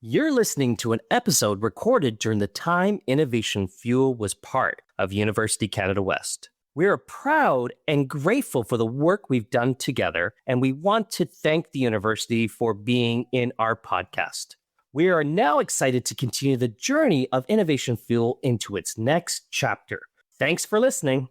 You're listening to an episode recorded during the time Innovation Fuel was part of University Canada West. We are proud and grateful for the work we've done together, and we want to thank the university for being in our podcast. We are now excited to continue the journey of Innovation Fuel into its next chapter. Thanks for listening.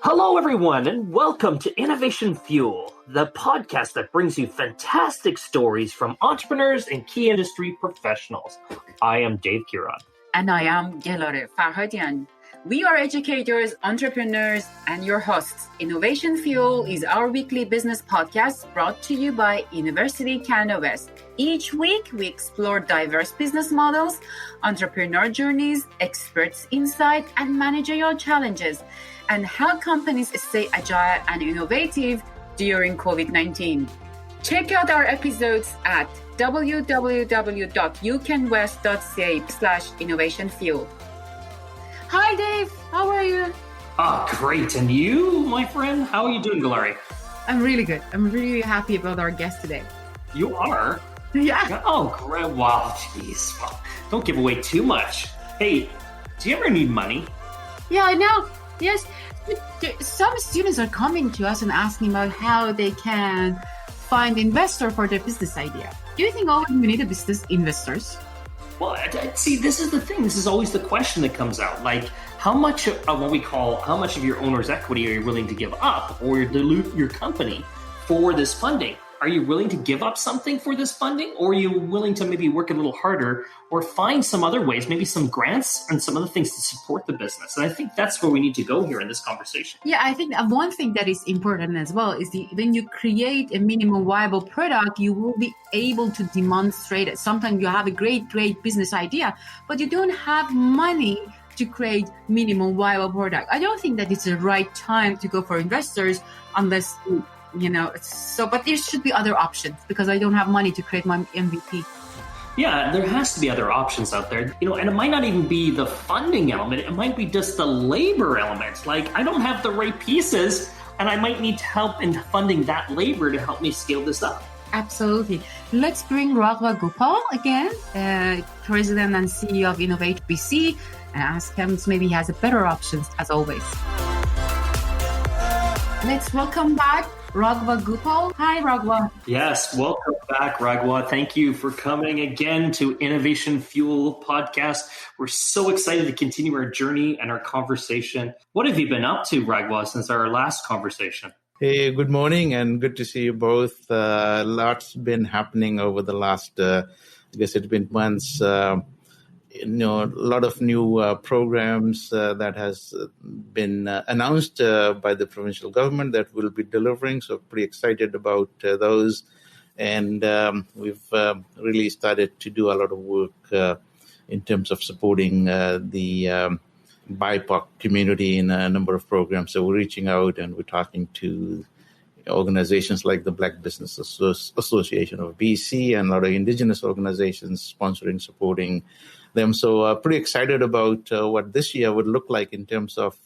Hello, everyone, and welcome to Innovation Fuel, the podcast that brings you fantastic stories from entrepreneurs and key industry professionals. I am Dave Gelareh. And I am Gelareh Farhadian. We are educators, entrepreneurs, and your hosts. Innovation Fuel is our weekly business podcast brought to you by University Canada West. Each week, we explore diverse business models, entrepreneur journeys, experts' insight, and managerial challenges, and how companies stay agile and innovative during COVID-19. Check out our episodes at www.ucanwest.ca/innovationfuel. Hi, Dave. How are you? Great. And you, my friend? How are you doing, Gelareh? I'm really good. I'm really happy about our guest today. You are? Yeah. Oh, great. Wow. Jeez. Well, don't give away too much. Hey, do you ever need money? Yeah, I know. Yes. Some students are coming to us and asking about how they can find investor for their business idea. Do you think always we need a business investors? Well, see, this is the thing. This is always the question that comes out. Like, how much of how much of your owner's equity are you willing to give up or dilute your company for this funding? Are you willing to give up something for this funding, or are you willing to maybe work a little harder or find some other ways, maybe some grants and some other things to support the business? And I think that's where we need to go here in this conversation. Yeah, I think one thing that is important as well is when you create a minimum viable product, you will be able to demonstrate it. Sometimes you have a great business idea, but you don't have money to create minimum viable product. I don't think that it's the right time to go for investors unless but there should be other options because I don't have money to create my MVP. Yeah, there has to be other options out there, and it might not even be the funding element. It might be just the labor element. Like, I don't have the right pieces and I might need help in funding that labor to help me scale this up. Absolutely. Let's bring Raghwa Gopal again, President and CEO of Innovate BC, and ask him maybe he has a better options as always. Let's welcome back Raghwa Gopal. Hi, Raghwa. Yes, welcome back, Raghwa. Thank you for coming again to Innovation Fuel podcast. We're so excited to continue our journey and our conversation. What have you been up to, Raghwa, since our last conversation? Hey, good morning and good to see you both. Lots been happening over the last, I guess it's been months. A lot of new programs that has been announced by the provincial government that we'll be delivering. So pretty excited about those. And we've really started to do a lot of work in terms of supporting the BIPOC community in a number of programs. So we're reaching out and we're talking to organizations like the Black Business Association of BC and a lot of Indigenous organizations sponsoring, supporting them. So pretty excited about what this year would look like in terms of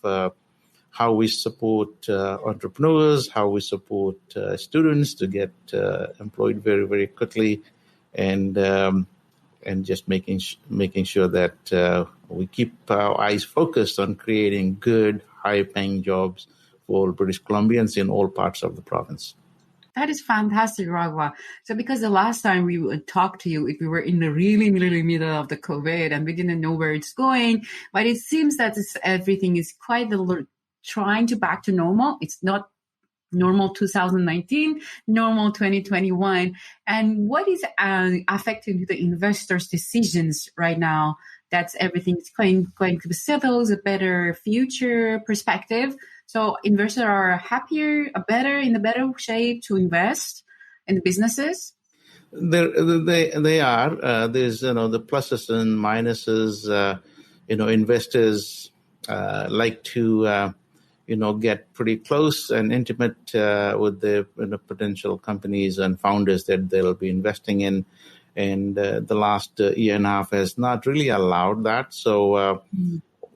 how we support entrepreneurs, how we support students to get employed very, very quickly, and just making sure that we keep our eyes focused on creating good, high-paying jobs for all British Columbians in all parts of the province. That is fantastic, Raghwa. So because the last time we would talk to you, we were in the really middle of the COVID and we didn't know where it's going, but it seems that everything is quite trying to back to normal. It's not normal 2019, normal 2021. And what is affecting the investors' decisions right now? That's everything is going to settle, a better future perspective. So investors are happier, in a better shape to invest in businesses. They are. There's the pluses and minuses. Investors like to get pretty close and intimate with the potential companies and founders that they'll be investing in. And the last year and a half has not really allowed that. So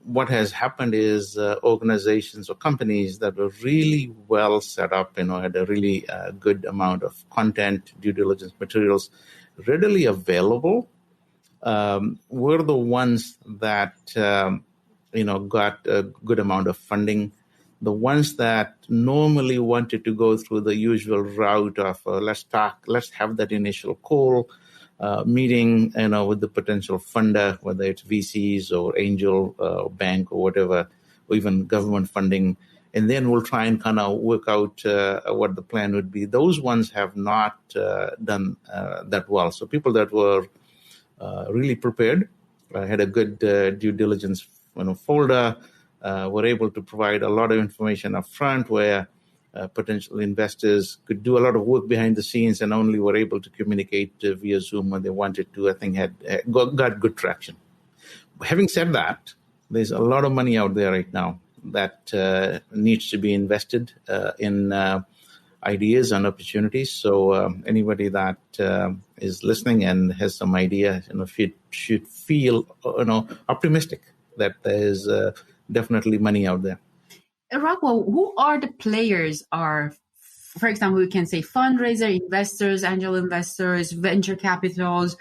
what has happened is organizations or companies that were really well set up, had a really good amount of content, due diligence materials readily available, were the ones that got a good amount of funding. The ones that normally wanted to go through the usual route of let's have that initial call, meeting, with the potential funder, whether it's VCs or angel bank or whatever, or even government funding, and then we'll try and kind of work out what the plan would be. Those ones have not done that well. So people that were really prepared, had a good due diligence folder, were able to provide a lot of information up front where potential investors could do a lot of work behind the scenes and only were able to communicate via Zoom when they wanted to, I think got good traction. Having said that, there's a lot of money out there right now that needs to be invested in ideas and opportunities. So anybody that is listening and has some idea, should feel optimistic that there's definitely money out there. Raghwa, who are the players? For example, we can say fundraiser, investors, angel investors, venture capitals,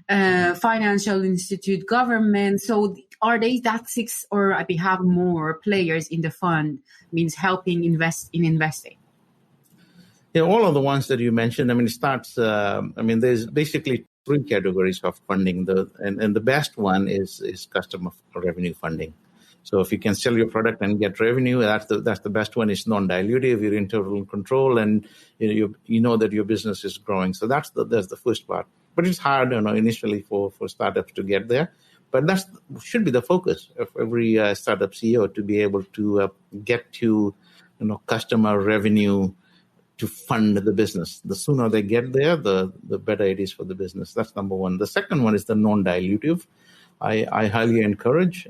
financial institute, government. So are they that six, or we have more players in the fund, means helping invest in investing? Yeah, all of the ones that you mentioned. It starts. There's basically three categories of funding. And the best one is customer revenue funding. So if you can sell your product and get revenue, that's the best one. It's non-dilutive, you're internal control, and you know that your business is growing. So that's the first part. But it's hard, initially for startups to get there. But that should be the focus of every startup CEO, to be able to get to customer revenue to fund the business. The sooner they get there, the better it is for the business. That's number one. The second one is the non-dilutive. I highly encourage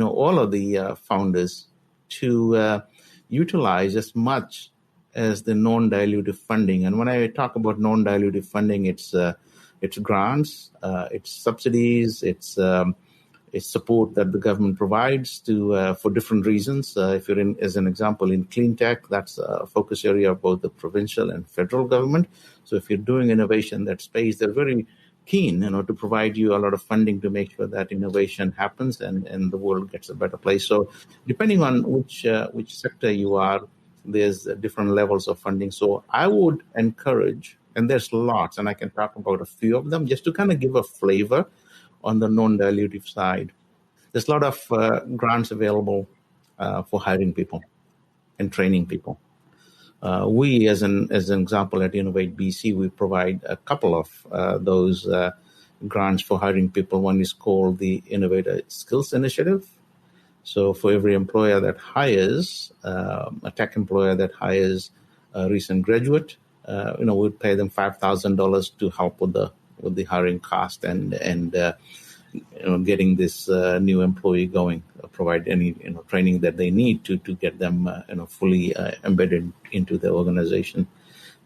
all of the founders to utilize as much as the non-dilutive funding. And when I talk about non-dilutive funding, it's grants, it's subsidies, it's support that the government provides for different reasons. If you're as an example, in clean tech, that's a focus area of both the provincial and federal government. So if you're doing innovation in that space, they're very keen, to provide you a lot of funding to make sure that innovation happens and the world gets a better place. So depending on which sector you are, there's different levels of funding. So I would encourage, and there's lots, and I can talk about a few of them, just to kind of give a flavor on the non-dilutive side. There's a lot of grants available for hiring people and training people. We, as an example, at Innovate BC, we provide a couple of those grants for hiring people. One is called the Innovator Skills Initiative. So for every employer that hires, a tech employer that hires a recent graduate, we'll pay them $5,000 to help with the hiring cost and getting this new employee going, provide any training that they need to get them fully embedded into the organization.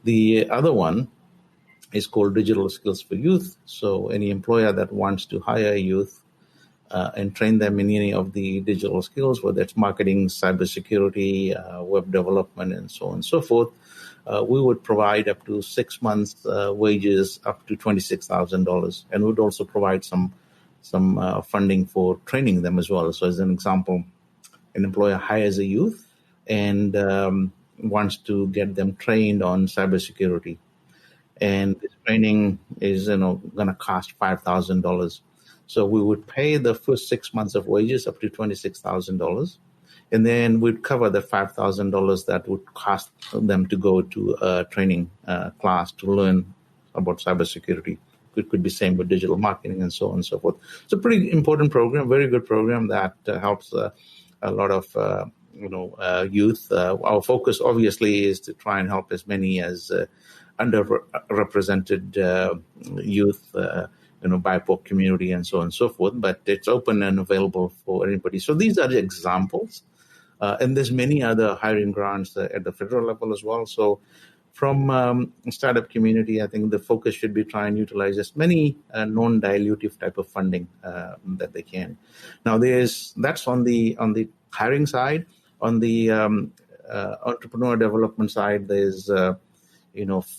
The other one is called Digital Skills for Youth. So any employer that wants to hire youth and train them in any of the digital skills, whether it's marketing, cybersecurity, web development, and so on and so forth, we would provide up to 6 months wages, up to $26,000, and would also provide some funding for training them as well. So as an example, an employer hires a youth and wants to get them trained on cybersecurity. And this training is going to cost $5,000. So we would pay the first 6 months of wages up to $26,000. And then we'd cover the $5,000 that would cost them to go to a training class to learn about cybersecurity. It could be same with digital marketing and so on and so forth. It's a pretty important program, very good program that helps a lot of youth. Our focus obviously is to try and help as many as underrepresented youth, BIPOC community and so on and so forth. But it's open and available for anybody. So these are the examples. And there's many other hiring grants at the federal level as well. So from startup community, I think the focus should be try and utilize as many non-dilutive type of funding that they can. Now, that's on the hiring side. On the entrepreneur development side, there's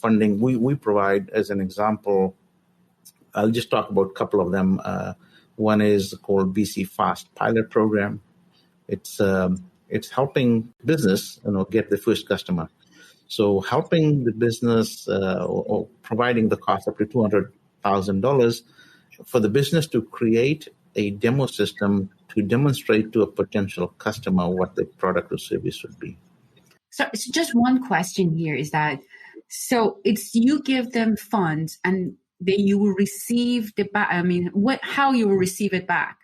funding we provide. As an example, I'll just talk about a couple of them. One is called BC Fast Pilot Program. It's helping business get the first customer. So helping the business or providing the cost up to $200,000 for the business to create a demo system to demonstrate to a potential customer what the product or service would be. So just one question here is that, so it's you give them funds and then you will receive the back. I mean, how you will receive it back?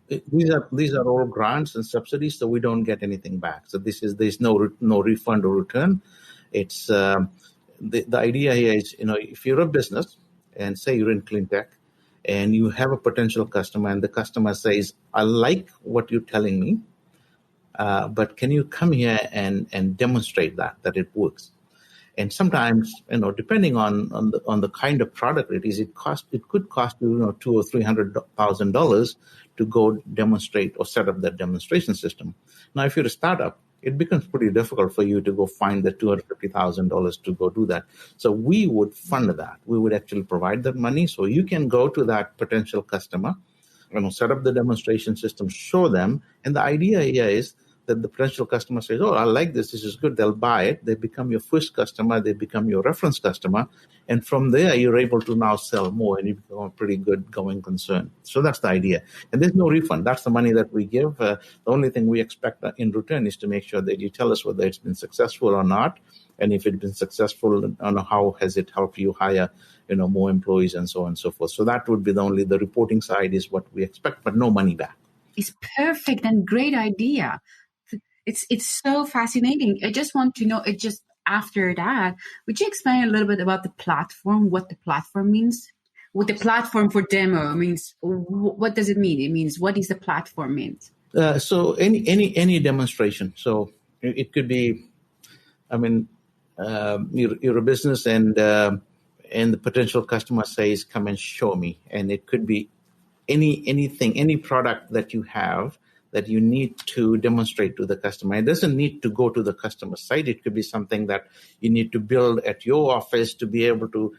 These are all grants and subsidies, so we don't get anything back. So there's no refund or return. It's the idea here is, if you're a business and say you're in clean tech and you have a potential customer and the customer says, I like what you're telling me, but can you come here and demonstrate that it works? And sometimes, depending on the kind of product it is, it could cost you, $200,000 or $300,000 to go demonstrate or set up that demonstration system. Now, if you're a startup, it becomes pretty difficult for you to go find the $250,000 to go do that. So we would fund that. We would actually provide that money. So you can go to that potential customer, set up the demonstration system, show them. And the idea here is that the potential customer says, oh, I like this. This is good. They'll buy it. They become your first customer. They become your reference customer. And from there, you're able to now sell more and you become a pretty good going concern. So that's the idea. And there's no refund. That's the money that we give. The only thing we expect in return is to make sure that you tell us whether it's been successful or not. And if it's been successful, how has it helped you hire more employees and so on and so forth. So that would be the reporting side is what we expect, but no money back. It's perfect and great idea. It's so fascinating. I just want to know, after that, would you explain a little bit about the platform, what the platform means? What the platform for demo means, what does it mean? It means, what is the platform means? So any demonstration. So it could be, you're a business and the potential customer says, come and show me. And it could be anything, any product that you have that you need to demonstrate to the customer. It doesn't need to go to the customer site. It could be something that you need to build at your office to be able to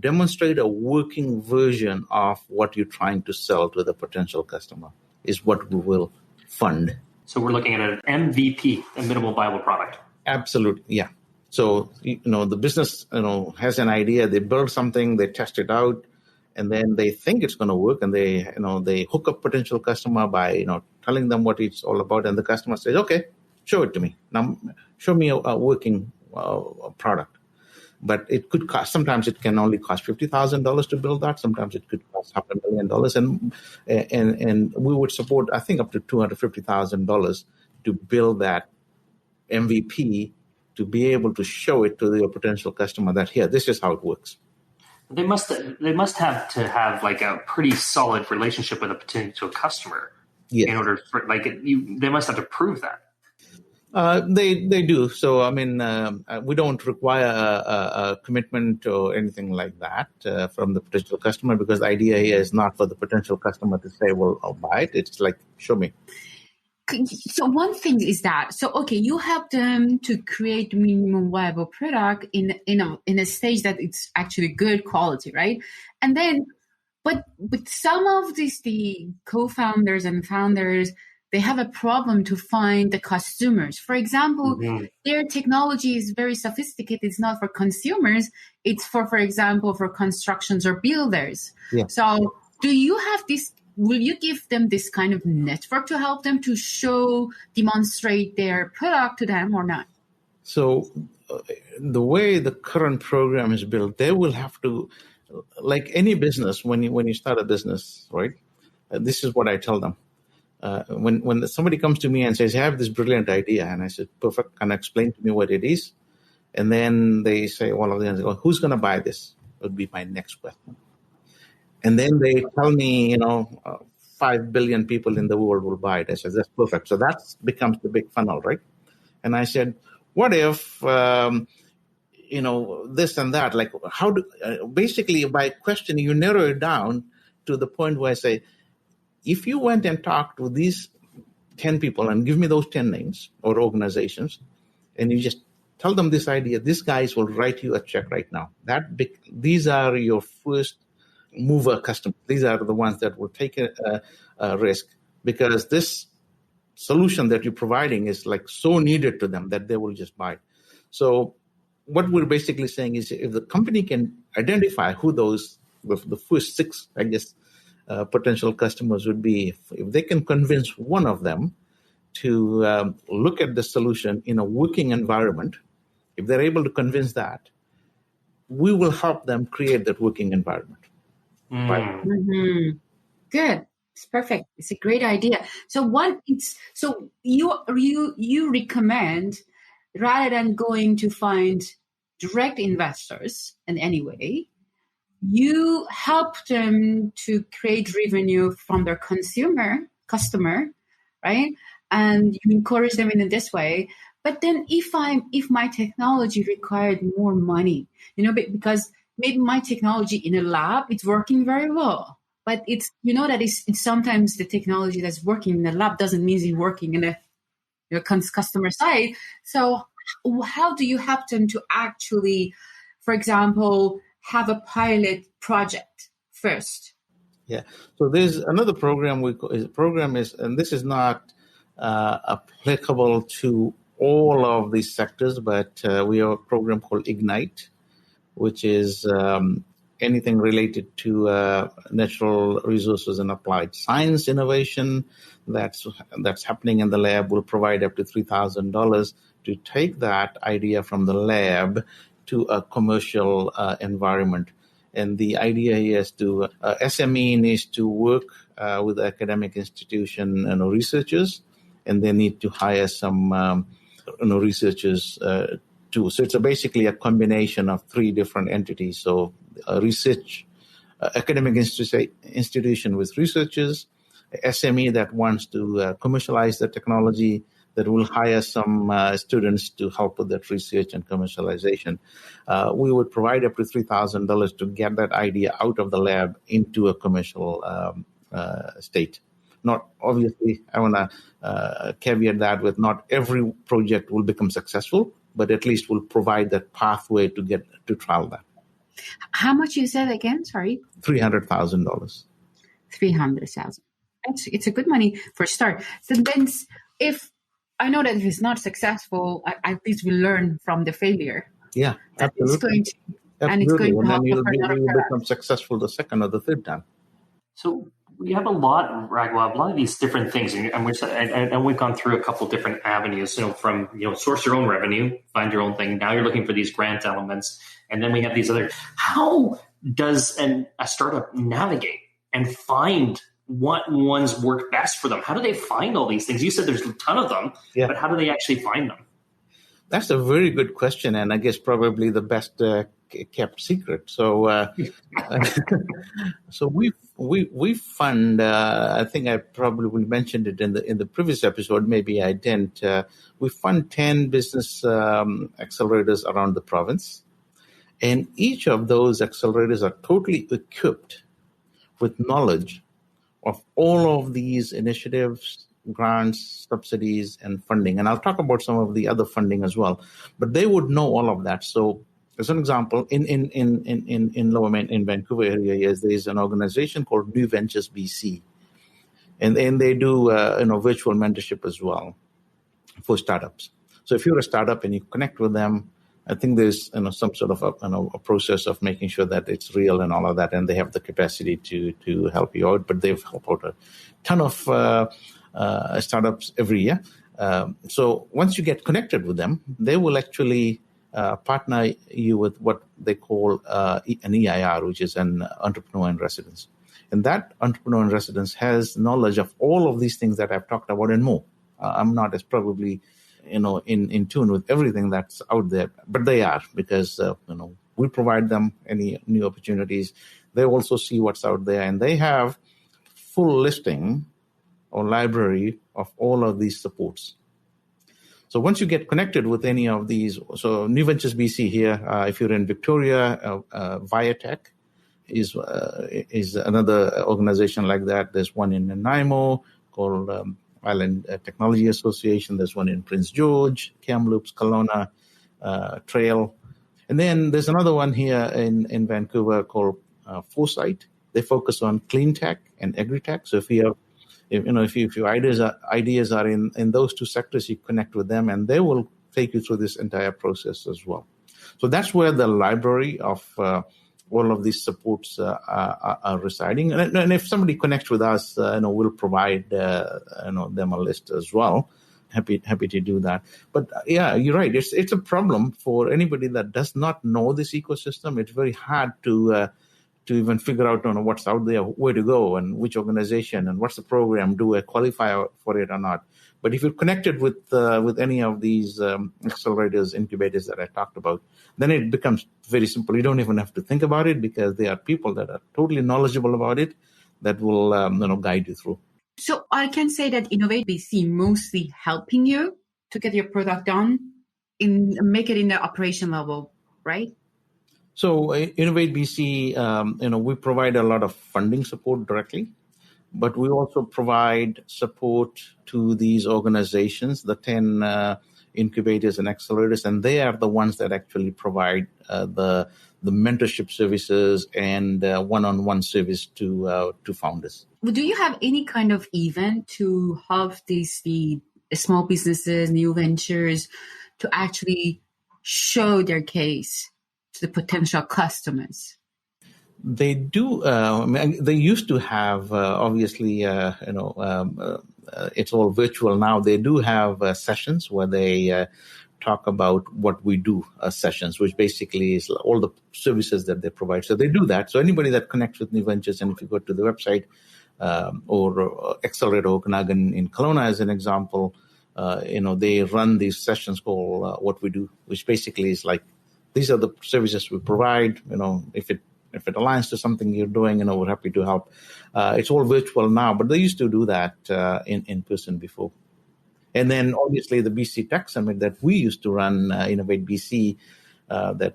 demonstrate a working version of what you're trying to sell to the potential customer is what we will fund. So we're looking at an MVP, a minimal viable product. Absolutely, yeah. So, the business, has an idea. They build something, they test it out, and then they think it's going to work, and they hook up potential customer by telling them what it's all about, and the customer says, "Okay, show it to me. Now, show me a working product." But it could cost. Sometimes it can only cost $50,000 to build that. Sometimes it could cost $500,000, and we would support, I think, up to $250,000 to build that MVP to be able to show it to the potential customer that here, this is how it works. They must have to have like a pretty solid relationship with a potential customer. Yes. In order for they must have to prove that. They do. So we don't require a commitment or anything like that from the potential customer, because the idea here is not for the potential customer to say, "Well, I'll buy it." It's like, show me. So one thing is that, you help them to create minimum viable product in a stage that it's actually good quality, right? And then, but with some of the co-founders and founders, they have a problem to find the customers. For example, their technology is very sophisticated. It's not for consumers. It's for example, for constructions or builders. Yeah. So do you have this? Will you give them this kind of network to help them to demonstrate their product to them or not? So the way the current program is built, they will have to, like any business, when you start a business, right? This is what I tell them. When somebody comes to me and says, I have this brilliant idea, and I said, perfect, can you explain to me what it is? And then they say, who's going to buy this? Would be my next question. And then they tell me, 5 billion people in the world will buy it. I said, that's perfect. So that becomes the big funnel, right? And I said, what if this and that. Like how do basically by questioning you narrow it down to the point where I say, if you went and talked to these 10 people and give me those 10 names or organizations, and you just tell them this idea, these guys will write you a check right now. These are your first mover customers. These are the ones that will take a risk, because this solution that you're providing is like so needed to them that they will just buy it. So what we're basically saying is, if the company can identify who those, the first 6, I guess, potential customers would be, if they can convince one of them to look at the solution in a working environment, if they're able to convince that, we will help them create that working environment. Right? Mm-hmm. Good. It's perfect. It's a great idea. So you recommend, rather than going to find direct investors in any way, you help them to create revenue from their customer, right? And you encourage them in this way. But then if my technology required more money, because maybe my technology in a lab, it's working very well, but it's sometimes the technology that's working in the lab doesn't mean it's working in the customer side. So how do you help them to actually, for example, have a pilot project first? Yeah. So there's another program and this is not applicable to all of these sectors, but we have a program called Ignite, which is anything related to natural resources and applied science innovation that's happening in the lab. Will provide up to $3,000 to take that idea from the lab to a commercial environment. And the idea here is to SME needs to work with academic institution and researchers, and they need to hire some researchers too. So it's basically a combination of 3 different entities. So a research academic institution with researchers, SME that wants to commercialize the technology, that will hire some students to help with that research and commercialization. We would provide up to $3,000 to get that idea out of the lab into a commercial state. Not obviously, I want to caveat that with not every project will become successful, but at least will provide that pathway to get to trial that. How much you said again? Sorry. $300,000. $300,000. It's a good money for a start. So then, if I know that if it's not successful, at least we learn from the failure. Yeah, absolutely. And it's going to help. And then you'll become successful the second or the third time. So we have a lot, Raghwa, a lot of these different things, and we've gone through a couple different avenues. From source your own revenue, find your own thing. Now you're looking for these grant elements, and then we have these other. How does a startup navigate and find what ones work best for them? How do they find all these things? You said there's a ton of them, but how do they actually find them? That's a very good question, and I guess probably the best kept secret. So, so we fund. I think I probably mentioned it in the previous episode. Maybe I didn't. We fund 10 business accelerators around the province, and each of those accelerators are totally equipped with knowledge of all of these initiatives, grants, subsidies, and funding. And I'll talk about some of the other funding as well. But they would know all of that. So, as an example, in Lower Main, in Vancouver area, yes, there is an organization called New Ventures BC, and they do virtual mentorship as well for startups. So if you're a startup and you connect with them, I think there's some sort of a process of making sure that it's real and all of that, and they have the capacity to help you out. But they've helped out a ton of startups every year. So once you get connected with them, they will actually partner you with what they call an EIR, which is an entrepreneur in residence. And that entrepreneur in residence has knowledge of all of these things that I've talked about and more. I'm not as probably in tune with everything that's out there, but they are, because we provide them any new opportunities. They also see what's out there, and they have full listing or library of all of these supports. So once you get connected with any of these, so New Ventures BC here, if you're in Victoria, Viatech is another organization like that. There's one in Nanaimo called Island Technology Association. There's one in Prince George, Kamloops, Kelowna, Trail. And then there's another one here in Vancouver called Foresight. They focus on clean tech and agri-tech. So if your ideas are in those two sectors, you connect with them, and they will take you through this entire process as well. So that's where the library of all of these supports are residing. And if somebody connects with us, we'll provide them a list as well. Happy to do that. But yeah, you're right. It's a problem for anybody that does not know this ecosystem. It's very hard to even figure out what's out there, where to go, and which organization, and what's the program. Do I qualify for it or not? But if you're connected with any of these accelerators, incubators that I talked about, then it becomes very simple. You don't even have to think about it, because there are people that are totally knowledgeable about it that will guide you through. So I can say that Innovate BC mostly helping you to get your product done, make it in the operation level, right? So Innovate BC, we provide a lot of funding support directly, but we also provide support to these organizations, the 10 incubators and accelerators, and they are the ones that actually provide the mentorship services and one-on-one service to founders. Do you have any kind of event to help the small businesses, new ventures, to actually show their case to the potential customers? They do. They used to have, obviously, it's all virtual now. They do have sessions where they talk about what we do, sessions, which basically is all the services that they provide. So they do that. So anybody that connects with New Ventures, and if you go to the website, or Accelerator Okanagan in Kelowna as an example, they run these sessions called What We Do, which basically is like, these are the services we provide. If it aligns to something you're doing, we're happy to help. It's all virtual now, but they used to do that in person before. And then obviously the BC Tech Summit that we used to run, Innovate BC, that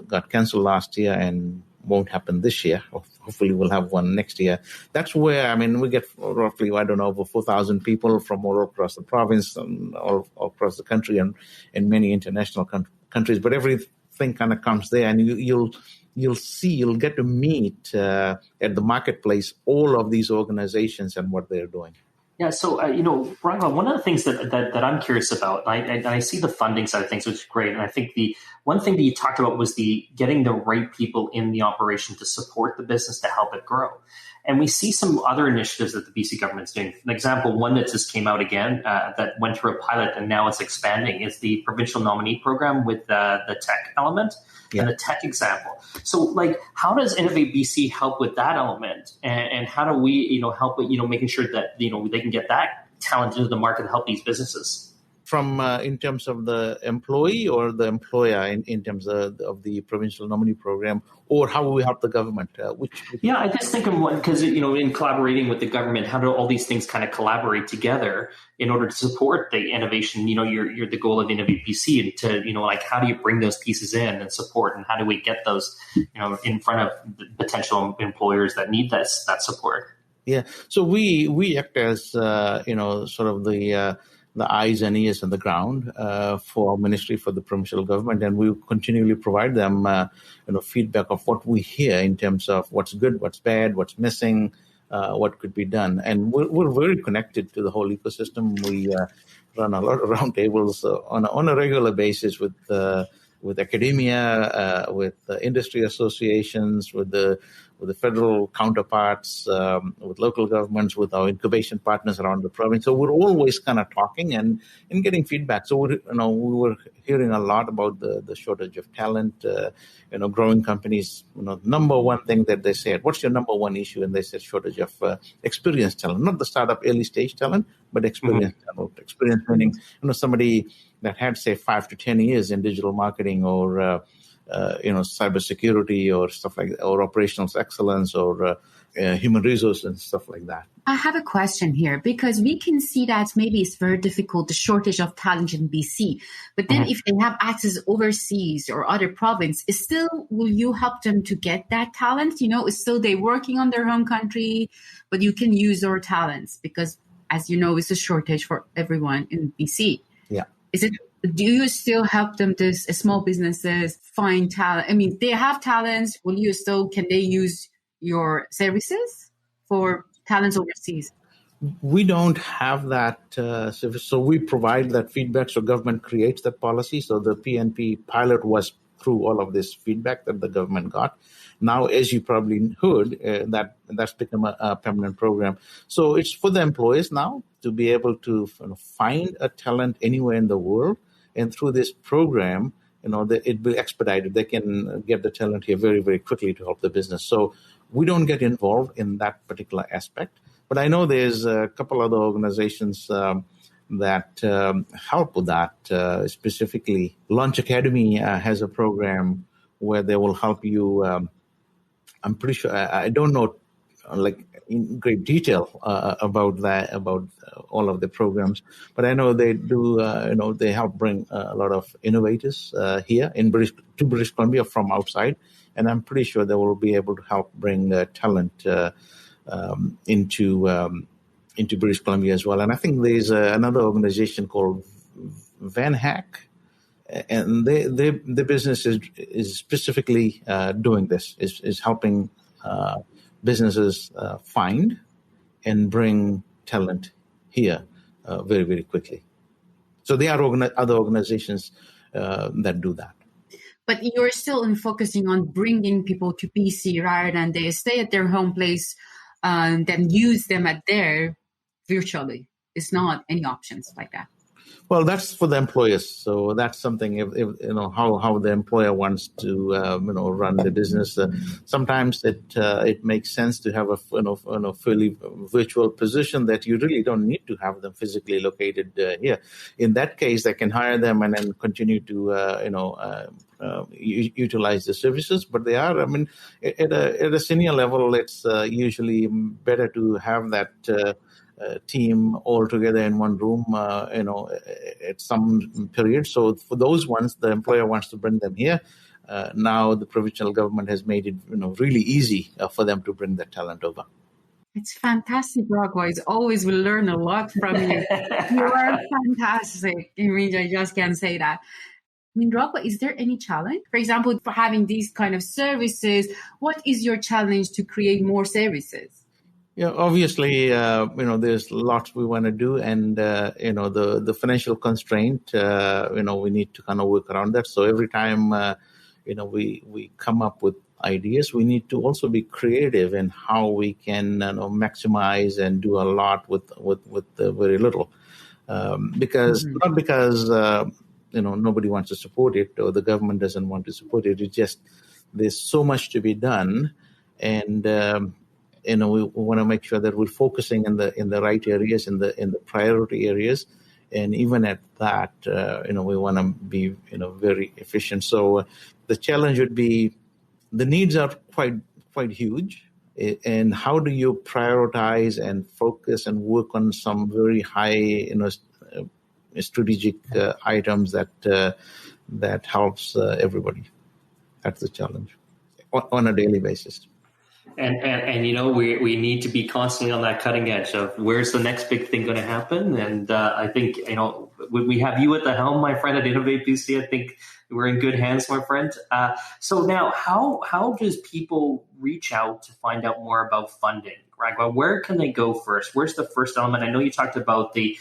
got canceled last year and won't happen this year. Hopefully we'll have one next year. That's where, we get roughly, over 4,000 people from all across the province and all across the country, and in many international countries. But everything kind of comes there, and you'll get to meet at the marketplace all of these organizations and what they're doing. Yeah, so, Raghwa, one of the things that I'm curious about, and I see the funding side of things, which is great. And I think the one thing that you talked about was getting the right people in the operation to support the business, to help it grow. And we see some other initiatives that the BC government's doing. An example, one that just came out again, that went through a pilot and now it's expanding, is the provincial nominee program with the tech element. Yeah. And the tech example. So, how does Innovate BC help with that element, and how do we, help with, making sure that they can get that talent into the market to help these businesses? From in terms of the employee or the employer, in terms of the provincial nominee program, or how will we help the government? Yeah, I just think of one, because in collaborating with the government, how do all these things kind of collaborate together in order to support the innovation? You're the goal of Innovate BC, and to how do you bring those pieces in and support, and how do we get those in front of potential employers that need that support? Yeah, so we act as sort of the eyes and ears on the ground for our ministry, for the provincial government, and we continually provide them feedback of what we hear in terms of what's good, what's bad, what's missing, what could be done. And we're very connected to the whole ecosystem. We run a lot of roundtables on a regular basis with academia, with industry associations, with the federal counterparts, with local governments, with our incubation partners around the province. So we're always kind of talking and getting feedback. So we were hearing a lot about the shortage of talent. Growing companies. Number one thing that they said, "What's your number one issue?" And they said shortage of experienced talent, not the startup early stage talent, but experienced talent. Experience meaning somebody that had, say, 5 to 10 years in digital marketing or cybersecurity or stuff like that, or operational excellence or human resources and stuff like that. I have a question here because we can see that maybe it's very difficult, the shortage of talent in BC. But then if they have access overseas or other province, will you help them to get that talent? It's still they working on their home country, but you can use our talents because, as you know, it's a shortage for everyone in BC. Yeah. Do you still help them, these small businesses, find talent? I mean, they have talents. Can they use your services for talents overseas? We don't have that service. So we provide that feedback. So government creates that policy. So the PNP pilot was through all of this feedback that the government got. Now, as you probably heard, that's become a permanent program. So it's for the employers now to be able to find a talent anywhere in the world. And through this program, it will be expedited. They can get the talent here very, very quickly to help the business. So we don't get involved in that particular aspect. But I know there's a couple other organizations that help with that. Specifically, Launch Academy has a program where they will help you. I'm pretty sure, I don't know in great detail about all of the programs, but I know they do. They help bring a lot of innovators here to British Columbia from outside, and I'm pretty sure they will be able to help bring talent into British Columbia as well. And I think there's another organization called Van Hack, and the business is specifically doing this, is helping businesses find and bring talent here very, very quickly. So there are other organizations that do that. But you're still focusing on bringing people to BC rather than they stay at their home place and then use them at there virtually. It's not any options like that. Well, that's for the employers. So that's something if how the employer wants to run the business. Sometimes it makes sense to have a fully virtual position that you really don't need to have them physically located here. In that case, they can hire them and then continue to utilize the services. But they are, at a senior level, it's usually better to have that team all together in one room, at some period. So for those ones, the employer wants to bring them here. Now the provincial government has made it, really easy for them to bring that talent over. It's fantastic, Raghwa. As always, we learn a lot from you. You are fantastic. I just can't say that. Raghwa, is there any challenge? For example, for having these kind of services, what is your challenge to create more services? Yeah, obviously, there's lots we want to do, and the financial constraint, we need to kind of work around that. So every time, we come up with ideas, we need to also be creative in how we can maximize and do a lot with very little, because not because nobody wants to support it or the government doesn't want to support it. It's just there's so much to be done, and we want to make sure that we're focusing in the right areas, in the priority areas, and even at that, we want to be very efficient. So the challenge would be the needs are quite huge, and how do you prioritize and focus and work on some very high strategic items that helps everybody. That's the challenge on a daily basis. And we need to be constantly on that cutting edge of where's the next big thing going to happen. And I think when we have you at the helm, my friend, at Innovate BC, I think we're in good hands, my friend. So now, how does people reach out to find out more about funding? Raghwa, where can they go first? Where's the first element? I know you talked about the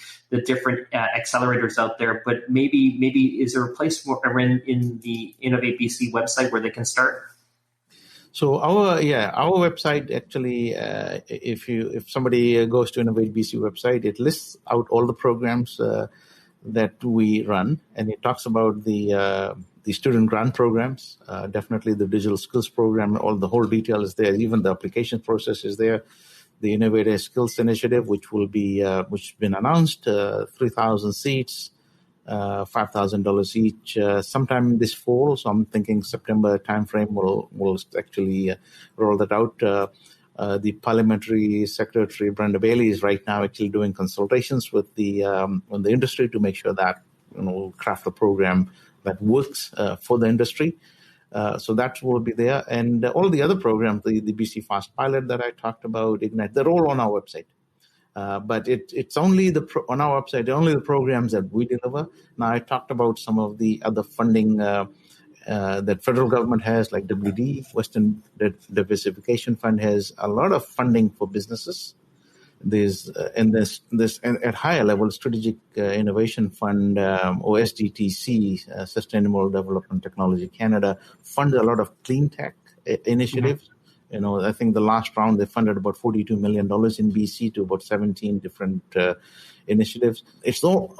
different accelerators out there, but maybe is there a place in the Innovate BC website where they can start? So our website actually, if somebody goes to Innovate BC website, it lists out all the programs that we run, and it talks about the student grant programs, definitely the digital skills program. All the whole detail is there. Even the application process is there. The Innovative Skills Initiative, which has been announced, 3,000 seats. $5,000 each sometime this fall. So I'm thinking September timeframe will actually roll that out. The Parliamentary Secretary, Brenda Bailey, is right now actually doing consultations with the industry to make sure that we'll craft a program that works for the industry. So that will be there. And all the other programs, the BC Fast Pilot that I talked about, Ignite, they're all on our website. But it's only on our website, only the programs that we deliver. Now, I talked about some of the other funding that federal government has, like WD, Western Diversification Fund, has a lot of funding for businesses. There's at higher level, Strategic Innovation Fund, or SDTC, Sustainable Development Technology Canada, funds a lot of clean tech initiatives. Mm-hmm. I think the last round they funded about $42 million in BC to about 17 different initiatives. It's all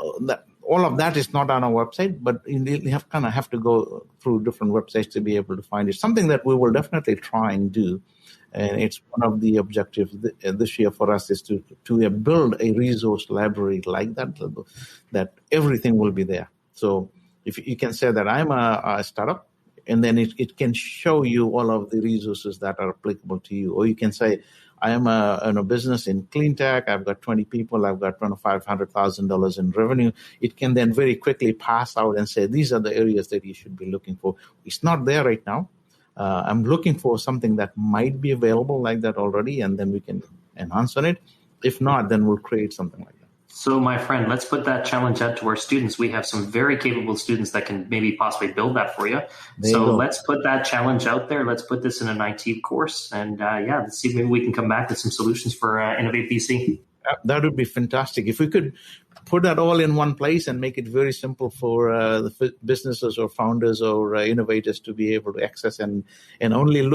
of that is not on our website, but you have to go through different websites to be able to find it. Something that we will definitely try and do. And it's one of the objectives this year for us is to build a resource library like that everything will be there. So if you can say that I'm a startup, and then it can show you all of the resources that are applicable to you. Or you can say, I am a business in clean tech. I've got 20 people. I've got $500,000 in revenue. It can then very quickly pass out and say, these are the areas that you should be looking for. It's not there right now. I'm looking for something that might be available like that already, and then we can enhance on it. If not, then we'll create something like that. So, my friend, let's put that challenge out to our students. We have some very capable students that can maybe possibly build that for you. Let's put that challenge out there. Let's put this in an IT course. And let's see if maybe we can come back with some solutions for Innovate BC. That would be fantastic. If we could put that all in one place and make it very simple for the businesses or founders or innovators to be able to access and only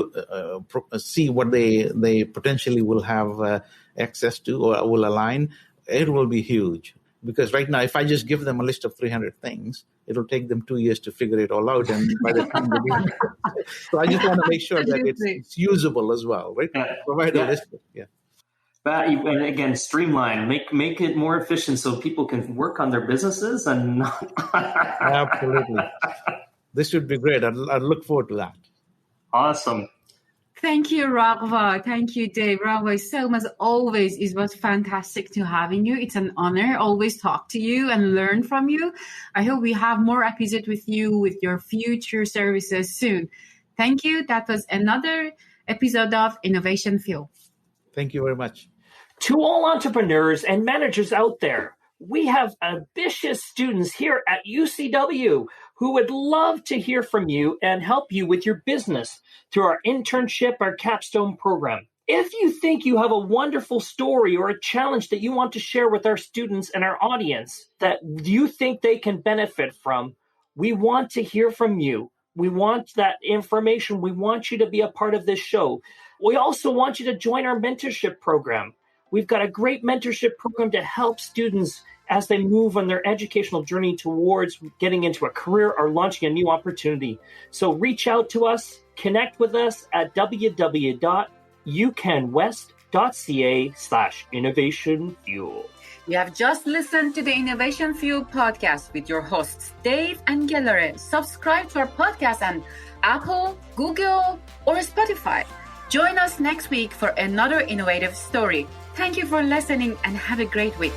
see what they potentially will have access to or will align, it will be huge. Because right now, if I just give them a list of 300 things, it'll take them 2 years to figure it all out. And by the time so I just want to make sure that it's usable as well, right? Provide a list. Yeah. And again, streamline, make it more efficient so people can work on their businesses and Absolutely. This would be great. I'd look forward to that. Awesome. Thank you, Raghwa. Thank you, Dave. Raghwa, so much always. It was fantastic to having you. It's an honor always talk to you and learn from you. I hope we have more episodes with you with your future services soon. Thank you. That was another episode of Innovation Fuel. Thank you very much. To all entrepreneurs and managers out there, we have ambitious students here at UCW who would love to hear from you and help you with your business through our internship, our capstone program. If you think you have a wonderful story or a challenge that you want to share with our students and our audience that you think they can benefit from, we want to hear from you. We want that information. We want you to be a part of this show. We also want you to join our mentorship program. We've got a great mentorship program to help students as they move on their educational journey towards getting into a career or launching a new opportunity. So reach out to us, connect with us at www.ucanwest.ca/Innovation Fuel. You have just listened to the Innovation Fuel podcast with your hosts, Dave and Gelareh. Subscribe to our podcast on Apple, Google, or Spotify. Join us next week for another innovative story. Thank you for listening and have a great week.